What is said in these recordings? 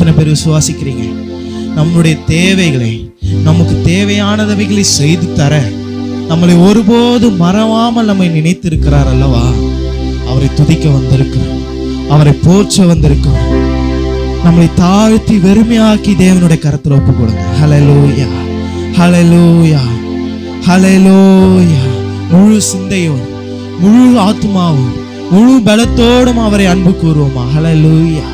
எத்தனை பேர் விசுவாசிக்கிறீங்க? நம்முடைய தேவைகளை, நமக்கு தேவையானவைகளை செய்து தர நம்மளை ஒருபோதும் மறவாமல் நம்மை நினைத்திருக்கிறார் அல்லவா? அவரை துதிக்க வந்திருக்கிறோம், அவரை போற்ற வந்திருக்கிறோம். நம்மளை தாழ்த்தி வெறுமையாக்கி தேவனுடைய கரத்தில் ஒப்பு கொடுங்க. ஹல்லேலூயா, ஹல்லேலூயா, ஹல்லேலூயா. முழு சிந்தையோடு, முழு ஆத்மாவும், முழு பலத்தோடும் அவரை அன்பு கூறுவோமா? ஹல்லேலூயா.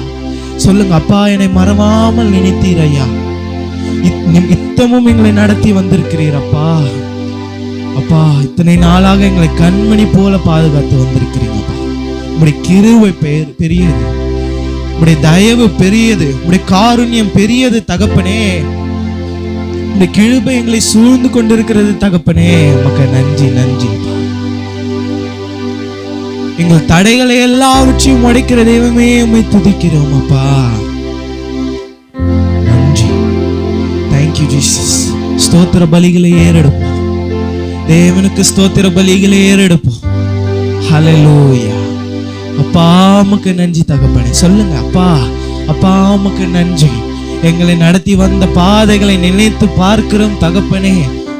சொல்லுங்க, அப்பா என்னை மறவாமல் நினைத்தீர் ஐயா, இத்தமும் எங்களை நடத்தி வந்திருக்கிறீர் அப்பா. அப்பா, இத்தனை நாளாக எங்களை கண்மணி போல பாதுகாத்து வந்திருக்கிறீங்கப்பா. உம்முடைய கிருபை பெரியது, உம்முடைய தயவு பெரியது, உம்முடைய காருண்யம் பெரியது தகப்பனே. உம்முடைய கிருபை எங்களை சூழ்ந்து கொண்டிருக்கிறது தகப்பனே. உமக்கு நன்றி, நன்றி. எங்கள் தடைகளை எல்லாவற்றையும் உடைக்கிற தெய்வமே, உம்மை துதிக்கிறோம் அப்பா. நன்றி. Thank you Jesus. ஸ்தோத்திர பலிகளை ஏறெடுப்போம் தேவனுக்கு, ஸ்தோத்திர பலிகளை ஏறெடுப்போம். ஹல்லேலூயா. அப்பா உமக்கு நன்றி தகப்பனே. சொல்லுங்க, அப்பா, அப்பா உமக்கு நன்றி. எங்களை நடத்தி வந்த பாதைகளை நினைத்து பார்க்கிறோம் தகப்பனே.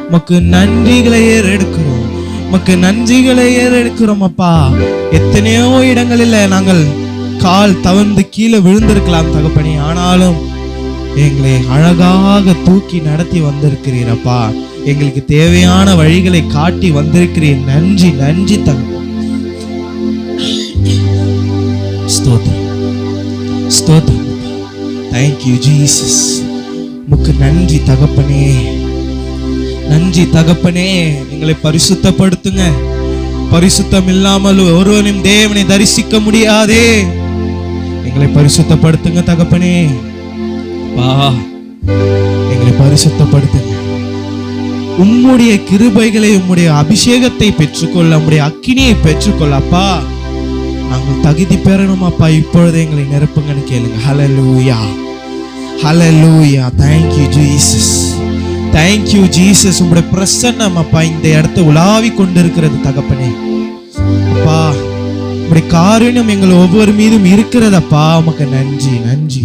உமக்கு நன்றிகளை ஏறெடுக்கிறோம், உமக்கு நன்றிகளை ஏறெடுக்கிறோம் அப்பா. எத்தனையோ இடங்களில் நாங்கள் கால் தவழ்ந்து கீழே விழுந்திருக்கலாம் தகப்பனே, ஆனாலும் எங்களை அழகாக தூக்கி நடத்தி வந்திருக்கிறீர் அப்பா. எங்களுக்கு தேவையான வழிகளை காட்டி வந்திருக்கிறீர். நன்றி, நன்றி தகப்பனே. ஸ்தோத்திரம், ஸ்தோத்திரம். Thank you Jesus. உமக்கு நன்றி தகப்பனே, நன்றி தகப்பனே. எங்களை பரிசுத்தப்படுத்துங்க. பரிசுத்தம் இல்லாமல் ஒருவனும் தேவனை தரிசிக்க முடியாதே. எங்களை பரிசுத்தப்படுத்துங்க தகப்பனே. வா, எங்களை பரிசுத்தப்படுத்துங்க. உம்முடைய கிருபைகளை, உம்முடைய அபிஷேகத்தை பெற்றுக்கொள்ள, உம்முடைய அக்கினியை பெற்றுக்கொள்ள அப்பா. நாங்கள் தகுதி பெறணும் அப்பா. இப்பொழுது எங்களை நிரப்புங்கன்னு கேளுங்க. Hallelujah, hallelujah. Thank you Jesus, thank you Jesus. உம்முடைய பிரசன்னம் அப்பா இந்த இடத்தை உலாவி கொண்டிருக்கிறது தகப்பனே. அப்பா உம்முடைய காருண்யம் எங்கள் ஒவ்வொரு மீதும் இருக்கிறதப்பா. உமக்கு நன்றி, நன்றி.